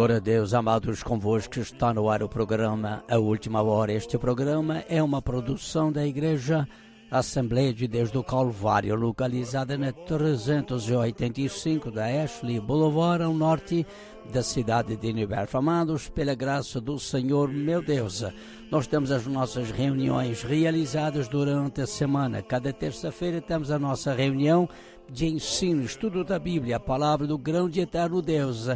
Glória a Deus, amados, convosco está no ar o programa A Última Hora. Este programa é uma produção da Igreja Assembleia de Deus do Calvário, localizada na 385 da Ashley Boulevard, ao norte da cidade de New Bedford. Amados, pela graça do Senhor, meu Deus, nós temos as nossas reuniões realizadas durante a semana. Cada terça-feira temos a nossa reunião de ensino, estudo da Bíblia, a palavra do grande e eterno Deus.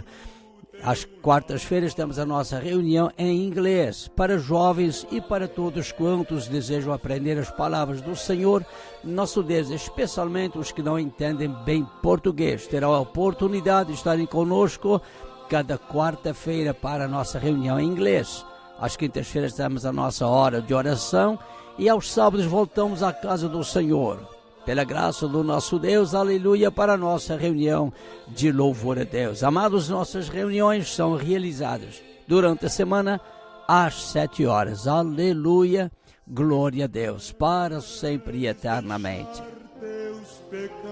Às quartas-feiras temos a nossa reunião em inglês, para jovens e para todos quantos desejam aprender as palavras do Senhor, nosso Deus, especialmente os que não entendem bem português. Terão a oportunidade de estarem conosco cada quarta-feira para a nossa reunião em inglês. Às quintas-feiras temos a nossa hora de oração e aos sábados voltamos à casa do Senhor. Pela graça do nosso Deus, aleluia, para a nossa reunião de louvor a Deus. Amados, nossas reuniões são realizadas durante a semana às 7 horas. Aleluia, glória a Deus, para sempre e eternamente. Teus pecados,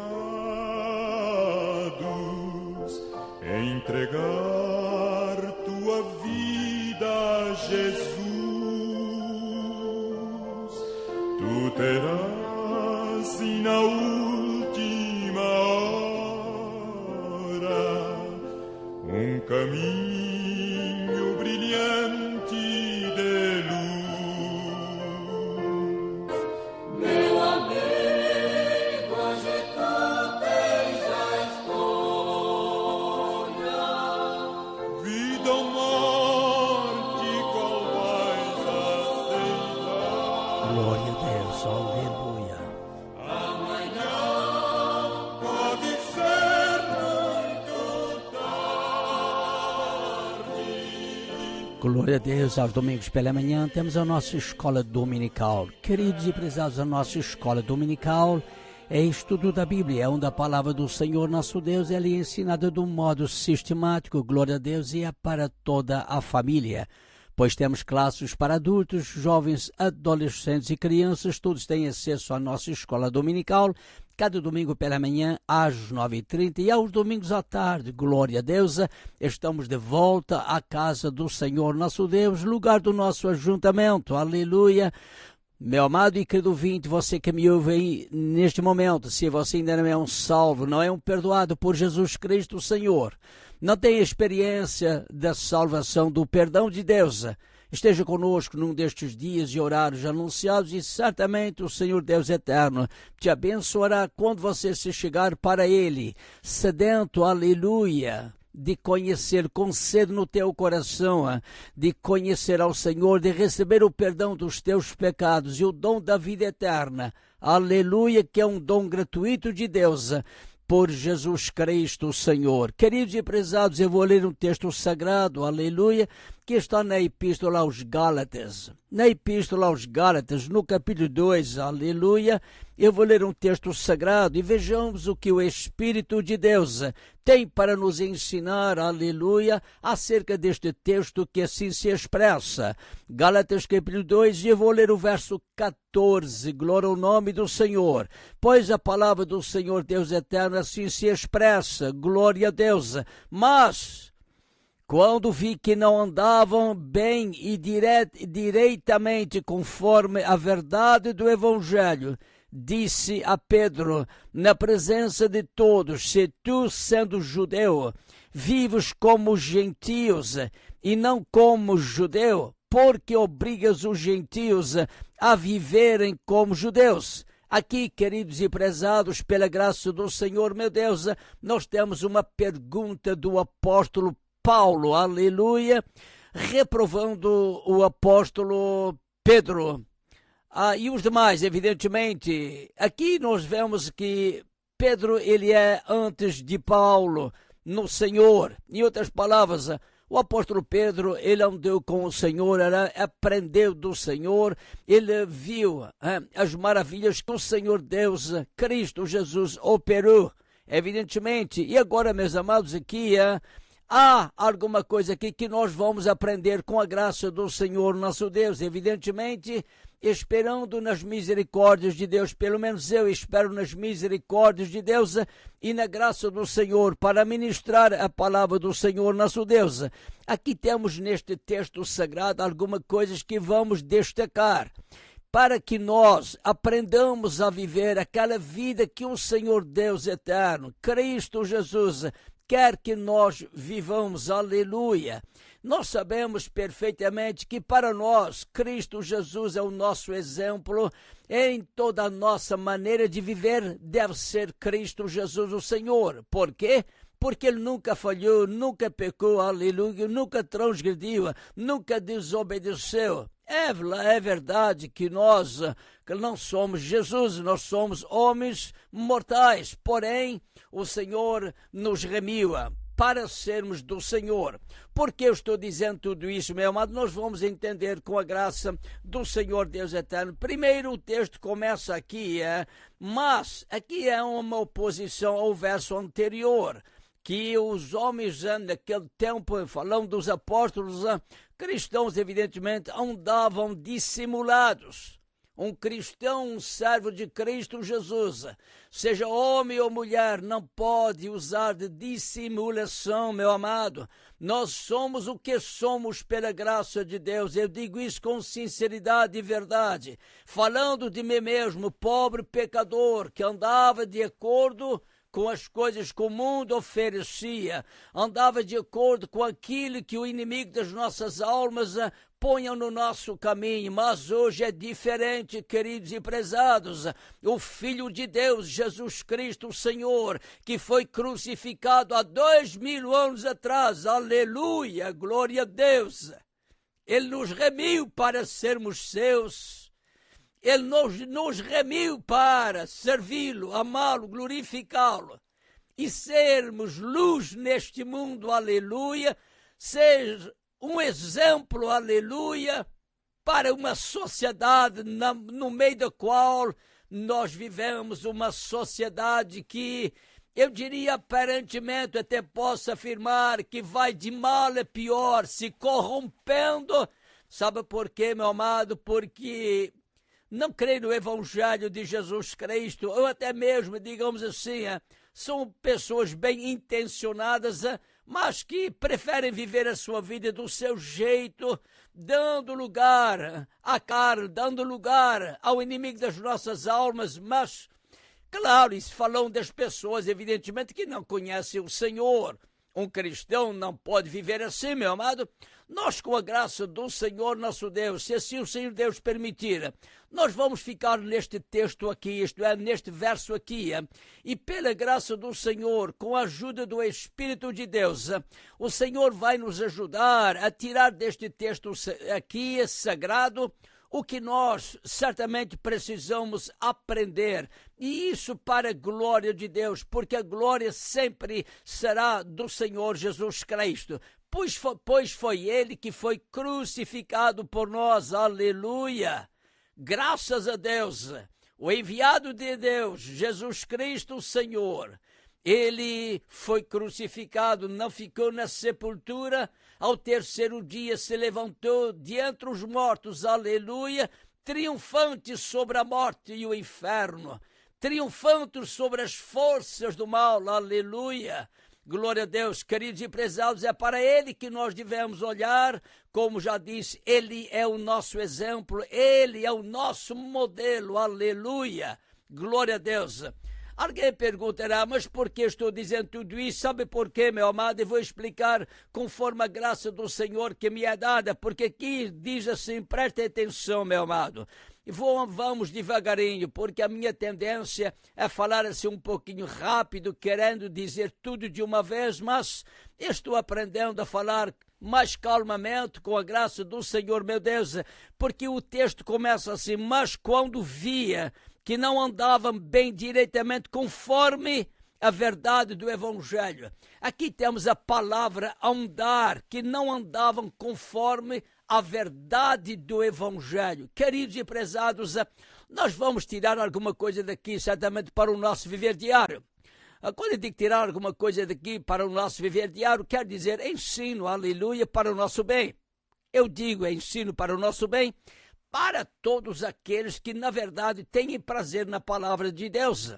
entregar tua vida a Jesus, tu terás e na última hora um caminho brilhante de luz. Meu amigo, hoje tu tens a escolha. Vida ou morte, qual vais aceitar? Glória a Deus, aleluia. Pode ser muito tarde. Glória a Deus, aos domingos pela manhã temos a nossa escola dominical. Queridos e prezados, a nossa escola dominical é estudo da Bíblia, onde a palavra do Senhor nosso Deus é ensinada de um modo sistemático, glória a Deus, e é para toda a família. Pois temos classes para adultos, jovens, adolescentes e crianças, todos têm acesso à nossa escola dominical, cada domingo pela manhã às 9h30 e aos domingos à tarde, glória a Deus, estamos de volta à casa do Senhor nosso Deus, lugar do nosso ajuntamento, aleluia. Meu amado e querido ouvinte, você que me ouve aí neste momento, se você ainda não é um salvo, não é um perdoado por Jesus Cristo o Senhor, não tem experiência da salvação, do perdão de Deus, esteja conosco num destes dias e horários anunciados e certamente o Senhor Deus eterno te abençoará quando você se chegar para Ele, sedento, aleluia, de conhecer, com sede no teu coração, de conhecer ao Senhor, de receber o perdão dos teus pecados e o dom da vida eterna, aleluia, que é um dom gratuito de Deus, por Jesus Cristo, o Senhor. Queridos e prezados, eu vou ler um texto sagrado, aleluia, que está na Epístola aos Gálatas. Na Epístola aos Gálatas, no capítulo 2, aleluia, eu vou ler um texto sagrado e vejamos o que o Espírito de Deus tem para nos ensinar, aleluia, acerca deste texto que assim se expressa. Gálatas capítulo 2, e eu vou ler o verso 14, glória ao nome do Senhor. Pois a palavra do Senhor Deus eterno assim se expressa, glória a Deus. Mas quando vi que não andavam bem e direitamente conforme a verdade do Evangelho, disse a Pedro, na presença de todos: se tu, sendo judeu, vives como gentios e não como judeu, porque obrigas os gentios a viverem como judeus? Aqui, queridos e prezados, pela graça do Senhor, meu Deus, nós temos uma pergunta do apóstolo Paulo, aleluia, reprovando o apóstolo Pedro. E os demais, evidentemente. Aqui nós vemos que Pedro, ele é antes de Paulo no Senhor. Em outras palavras, o apóstolo Pedro, ele andou com o Senhor, ele aprendeu do Senhor, ele viu as maravilhas que o Senhor Deus, Cristo Jesus, operou, evidentemente. E agora, meus amados, aqui há alguma coisa aqui que nós vamos aprender com a graça do Senhor nosso Deus, evidentemente esperando nas misericórdias de Deus. Pelo menos eu espero nas misericórdias de Deus e na graça do Senhor para ministrar a palavra do Senhor nosso Deus. Aqui temos neste texto sagrado algumas coisas que vamos destacar para que nós aprendamos a viver aquela vida que o Senhor Deus eterno, Cristo Jesus, quer que nós vivamos. Aleluia! Nós sabemos perfeitamente que para nós, Cristo Jesus é o nosso exemplo em toda a nossa maneira de viver, deve ser Cristo Jesus o Senhor. Por quê? Porque ele nunca falhou, nunca pecou, aleluia, nunca transgrediu, nunca desobedeceu. É verdade que nós que não somos Jesus, nós somos homens mortais, porém o Senhor nos remiu para sermos do Senhor. Por que eu estou dizendo tudo isso, meu amado? Nós vamos entender com a graça do Senhor Deus eterno. Primeiro o texto começa aqui, mas aqui é uma oposição ao verso anterior, que os homens naquele tempo, falando dos apóstolos, cristãos evidentemente andavam dissimulados. Um cristão, um servo de Cristo Jesus, seja homem ou mulher, não pode usar de dissimulação, meu amado. Nós somos o que somos pela graça de Deus. Eu digo isso com sinceridade e verdade. Falando de mim mesmo, pobre pecador, que andava de acordo com as coisas que o mundo oferecia, andava de acordo com aquilo que o inimigo das nossas almas ponha no nosso caminho. Mas hoje é diferente, queridos e prezados. O Filho de Deus, Jesus Cristo, o Senhor, que foi crucificado há 2000 anos atrás, aleluia, glória a Deus, ele nos remiu para sermos seus. Ele nos remiu para servi-lo, amá-lo, glorificá-lo e sermos luz neste mundo, aleluia, ser um exemplo, aleluia, para uma sociedade no meio da qual nós vivemos, uma sociedade que, eu diria aparentemente, até posso afirmar que vai de mal a pior, se corrompendo. Sabe por quê, meu amado? Porque não creem no Evangelho de Jesus Cristo, ou até mesmo, digamos assim, são pessoas bem intencionadas, mas que preferem viver a sua vida do seu jeito, dando lugar à carne, dando lugar ao inimigo das nossas almas. Mas, claro, isso falam das pessoas, evidentemente, que não conhecem o Senhor. Um cristão não pode viver assim, meu amado. Nós, com a graça do Senhor nosso Deus, se assim o Senhor Deus permitir, nós vamos ficar neste texto aqui, isto é, neste verso aqui, e pela graça do Senhor, com a ajuda do Espírito de Deus, o Senhor vai nos ajudar a tirar deste texto aqui, sagrado, o que nós certamente precisamos aprender, e isso para a glória de Deus, porque a glória sempre será do Senhor Jesus Cristo, pois foi Ele que foi crucificado por nós, aleluia, graças a Deus, o enviado de Deus, Jesus Cristo o Senhor, Ele foi crucificado, não ficou na sepultura, ao terceiro dia se levantou de entre os mortos, aleluia, triunfante sobre a morte e o inferno, triunfante sobre as forças do mal, aleluia. Glória a Deus, queridos e prezados, é para Ele que nós devemos olhar, como já disse, Ele é o nosso exemplo, Ele é o nosso modelo, aleluia, glória a Deus. Alguém perguntará, mas por que estou dizendo tudo isso? Sabe por quê, meu amado? Eu vou explicar conforme a graça do Senhor que me é dada, porque aqui diz assim, preste atenção, meu amado. Vamos devagarinho, porque a minha tendência é falar assim um pouquinho rápido, querendo dizer tudo de uma vez, mas estou aprendendo a falar mais calmamente com a graça do Senhor, meu Deus, porque o texto começa assim, mas quando via que não andavam bem diretamente conforme a verdade do Evangelho. Aqui temos a palavra andar, que não andavam conforme a verdade do Evangelho. Queridos e prezados, nós vamos tirar alguma coisa daqui, certamente para o nosso viver diário. Quando eu digo tirar alguma coisa daqui para o nosso viver diário, quer dizer ensino, aleluia, para o nosso bem. Eu digo ensino para o nosso bem, para todos aqueles que, na verdade, têm prazer na palavra de Deus.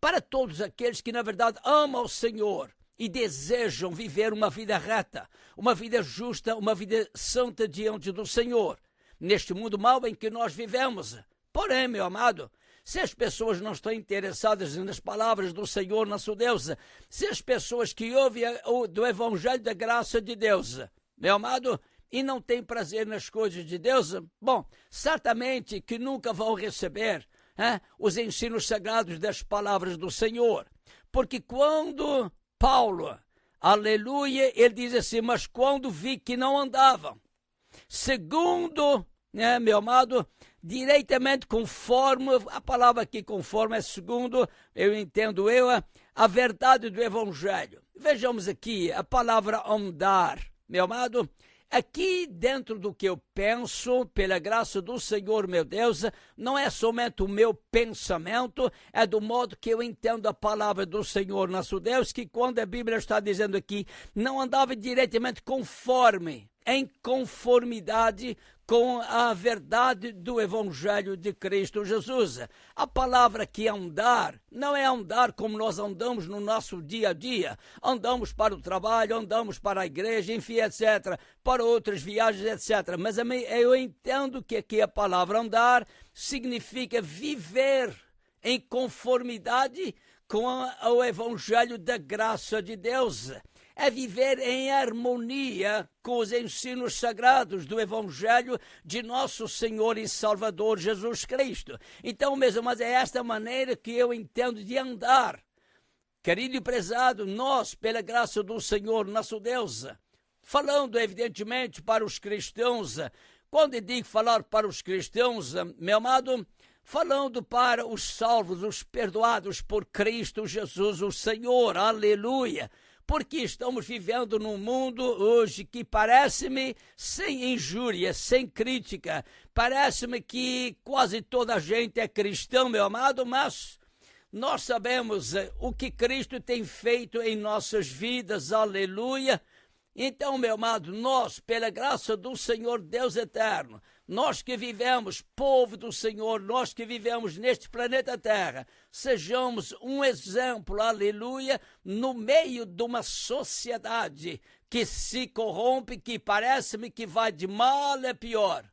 Para todos aqueles que, na verdade, amam o Senhor e desejam viver uma vida reta, uma vida justa, uma vida santa diante do Senhor, neste mundo mau em que nós vivemos. Porém, meu amado, se as pessoas não estão interessadas nas palavras do Senhor, nosso Deus, se as pessoas que ouvem do Evangelho da graça de Deus, meu amado, e não têm prazer nas coisas de Deus, bom, certamente que nunca vão receber os ensinos sagrados das palavras do Senhor. Porque quando Paulo, aleluia, ele diz assim, mas quando vi que não andavam, segundo, meu amado, diretamente conforme, a palavra aqui conforme é segundo, eu entendo a verdade do Evangelho. Vejamos aqui a palavra andar, meu amado. Aqui dentro do que eu penso, pela graça do Senhor, meu Deus, não é somente o meu pensamento, é do modo que eu entendo a palavra do Senhor, nosso Deus, que quando a Bíblia está dizendo aqui, não andava diretamente conforme, em conformidade com a verdade do Evangelho de Cristo Jesus. A palavra que andar, não é andar como nós andamos no nosso dia a dia. Andamos para o trabalho, andamos para a igreja, enfim, etc., para outras viagens, etc. Mas eu entendo que aqui a palavra andar significa viver em conformidade com o Evangelho da graça de Deus. É viver em harmonia com os ensinos sagrados do Evangelho de nosso Senhor e Salvador Jesus Cristo. Então, meus irmãos, é esta maneira que eu entendo de andar. Querido e prezado, nós, pela graça do Senhor, nosso Deus, falando evidentemente para os cristãos, quando eu digo falar para os cristãos, meu amado, falando para os salvos, os perdoados por Cristo Jesus, o Senhor, aleluia. Porque estamos vivendo num mundo hoje que parece-me sem injúria, sem crítica. Parece-me que quase toda a gente é cristão, meu amado, mas nós sabemos o que Cristo tem feito em nossas vidas, aleluia. Então, meu amado, nós, pela graça do Senhor Deus eterno, nós que vivemos, povo do Senhor, nós que vivemos neste planeta Terra, sejamos um exemplo, aleluia, no meio de uma sociedade que se corrompe, que parece-me que vai de mal a pior.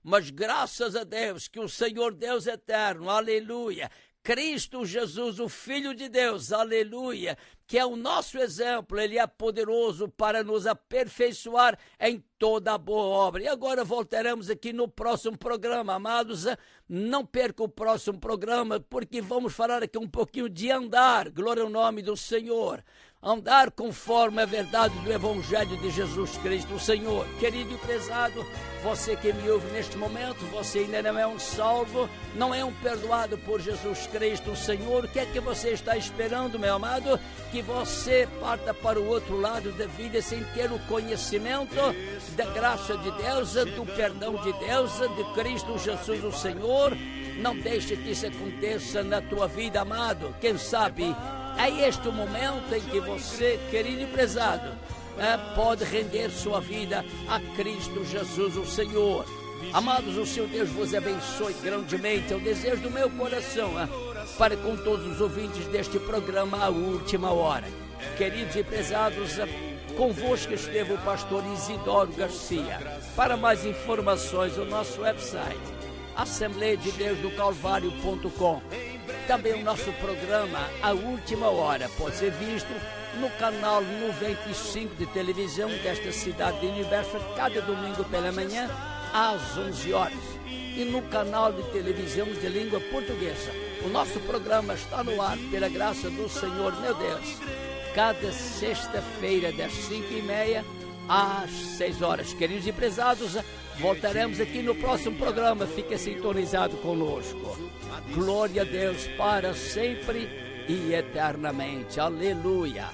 Mas graças a Deus, que o Senhor Deus eterno, aleluia, Cristo Jesus, o Filho de Deus, aleluia, que é o nosso exemplo, ele é poderoso para nos aperfeiçoar em toda a boa obra. E agora voltaremos aqui no próximo programa, amados. Não perca o próximo programa, porque vamos falar aqui um pouquinho de andar, glória ao nome do Senhor. Andar conforme a verdade do Evangelho de Jesus Cristo, o Senhor. Querido e prezado, você que me ouve neste momento, você ainda não é um salvo, não é um perdoado por Jesus Cristo, o Senhor. O que é que você está esperando, meu amado? Que você parta para o outro lado da vida sem ter o conhecimento da graça de Deus, do perdão de Deus, de Cristo Jesus, o Senhor. Não deixe que isso aconteça na tua vida, amado. Quem sabe é este o momento em que você, querido e prezado, pode render sua vida a Cristo Jesus, o Senhor. Amados, o Senhor Deus vos abençoe grandemente. É o desejo do meu coração para com todos os ouvintes deste programa A Última Hora. Queridos e prezados, convosco esteve o pastor Isidoro Garcia. Para mais informações, o nosso website, Assembleia de Deus do Calvário.com. Também o nosso programa A Última Hora pode ser visto no canal 95 de televisão desta cidade de Universo, cada domingo pela manhã, às 11 horas. E no canal de televisão de língua portuguesa. O nosso programa está no ar, pela graça do Senhor, meu Deus, cada sexta-feira, das 5h30 às 6 horas. Queridos e prezados, voltaremos aqui no próximo programa. Fique sintonizado conosco. Glória a Deus para sempre e eternamente. Aleluia.